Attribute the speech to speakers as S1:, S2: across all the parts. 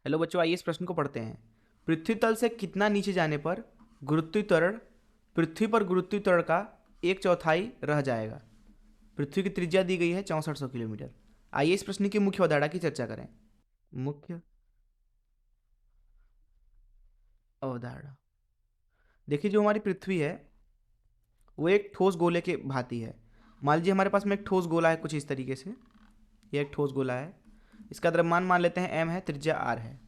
S1: Hello बच्चों, आइए इस प्रश्न को पढ़ते हैं। पृथ्वी तल से कितना नीचे जाने पर गुरुत्वीत्वरण पृथ्वी पर गुरुत्वीत्वरण का 1/4 रह जाएगा। पृथ्वी की त्रिज्या दी गई है 6400 किलोमीटर। आइए इस प्रश्न की मुख्य अवधारणा की चर्चा करें। मुख्य अवधारणा, देखिए जो हमारी पृथ्वी है वो एक ठोस गोले के भांति है। मान लीजिए हमारे पास में एक ठोस गोला है कुछ इस तरीके से। ये एक ठोस गोला है, इसका द्रव्यमान मान लेते हैं m है, त्रिज्या r है,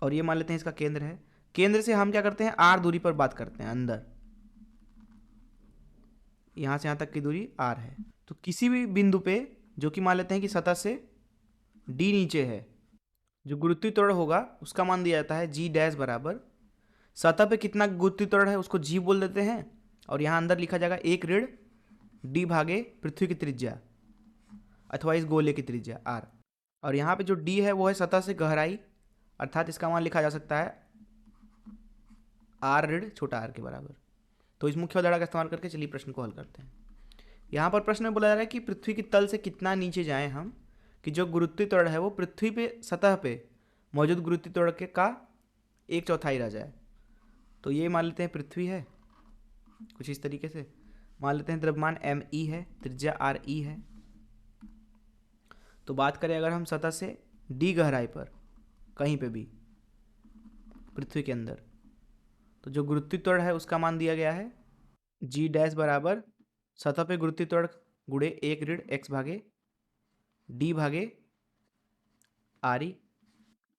S1: और ये मान लेते हैं इसका केंद्र है। केंद्र से हम क्या करते हैं, r दूरी पर बात करते हैं। अंदर यहाँ से यहाँ तक की दूरी r है। तो किसी भी बिंदु पे जो कि मान लेते हैं कि सतह से d नीचे है, जो गुरुत्वीत्वरण होगा उसका मान दिया जाता है g डैश बराबर सतह पे कितना गुरुत्वीत्वरण है उसको g बोल देते हैं, और यहाँ अंदर लिखा जाएगा 1 ऋण d भागे पृथ्वी की त्रिज्या अथवा इस गोले की त्रिज्या r। और यहाँ पे जो d है वो है सतह से गहराई, अर्थात इसका मान लिखा जा सकता है r ऋण छोटा r के बराबर। तो इस मुख्य अवधारणा का इस्तेमाल करके चलिए प्रश्न को हल करते हैं। यहाँ पर प्रश्न में बोला जा रहा है कि पृथ्वी की तल से कितना नीचे जाएं हम कि जो गुरुत्वीत्वरण है वो पृथ्वी पे सतह पे मौजूद गुरुत्वीत्वरण के का 1/4 रह जाए। तो ये मान लेते हैं पृथ्वी है, कुछ इस तरीके से मान लेते हैं द्रव्यमान m है, त्रिज्या r है। तो बात करें अगर हम सतह से d गहराई पर कहीं पे भी पृथ्वी के अंदर, तो जो गुरुत्वीत्वरण है उसका मान दिया गया है g डैश बराबर सतह पे गुरुत्वीत्वरण गुणे 1 ऋण x भागे d भागे r।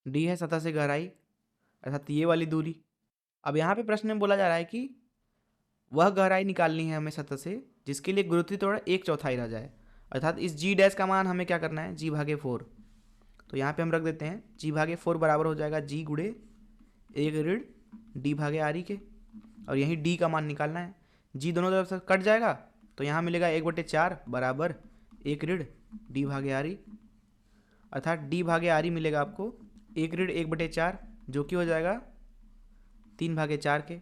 S1: d है सतह से गहराई अर्थात ये वाली दूरी। अब यहाँ पे प्रश्न में बोला जा रहा है कि वह गहराई निकालनी है हमें सतह से जिसके लिए गुरुत्वीत्वरण 1/4 रह जाए, अर्थात इस g डैश का मान हमें क्या करना है, g भागे 4। तो यहाँ पे हम रख देते हैं g भागे 4 बराबर हो जाएगा g गुणे 1 ऋण d भागे r के, और यहीं d का मान निकालना है। g दोनों तरफ से कट जाएगा तो यहाँ मिलेगा 1/4 बराबर 1 ऋण d भागे r, अर्थात d भागे r मिलेगा आपको 1 ऋण 1/4 जो कि हो जाएगा 3/4 के,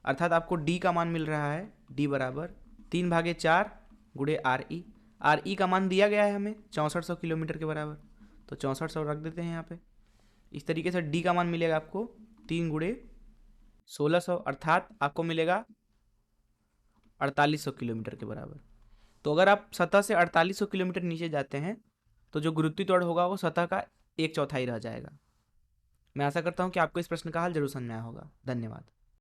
S1: अर्थात आपको d का मान मिल रहा है d बराबर 3/4 गुणे re का मान दिया गया है हमें 6400 किलोमीटर के बराबर। तो 6400 रख देते हैं यहाँ पे। इस तरीके से d का मान मिलेगा आपको 3 गुणे 1600, अर्थात आपको मिलेगा 4800 किलोमीटर के बराबर। तो अगर आप सतह से 4800 किलोमीटर नीचे जाते हैं तो जो गुरुत्वीत्वरण होगा वो सतह का 1/4 रह जाएगा। मैं आशा करता हूँ कि आपको इस प्रश्न का हल जरूर समझ में आया होगा। धन्यवाद।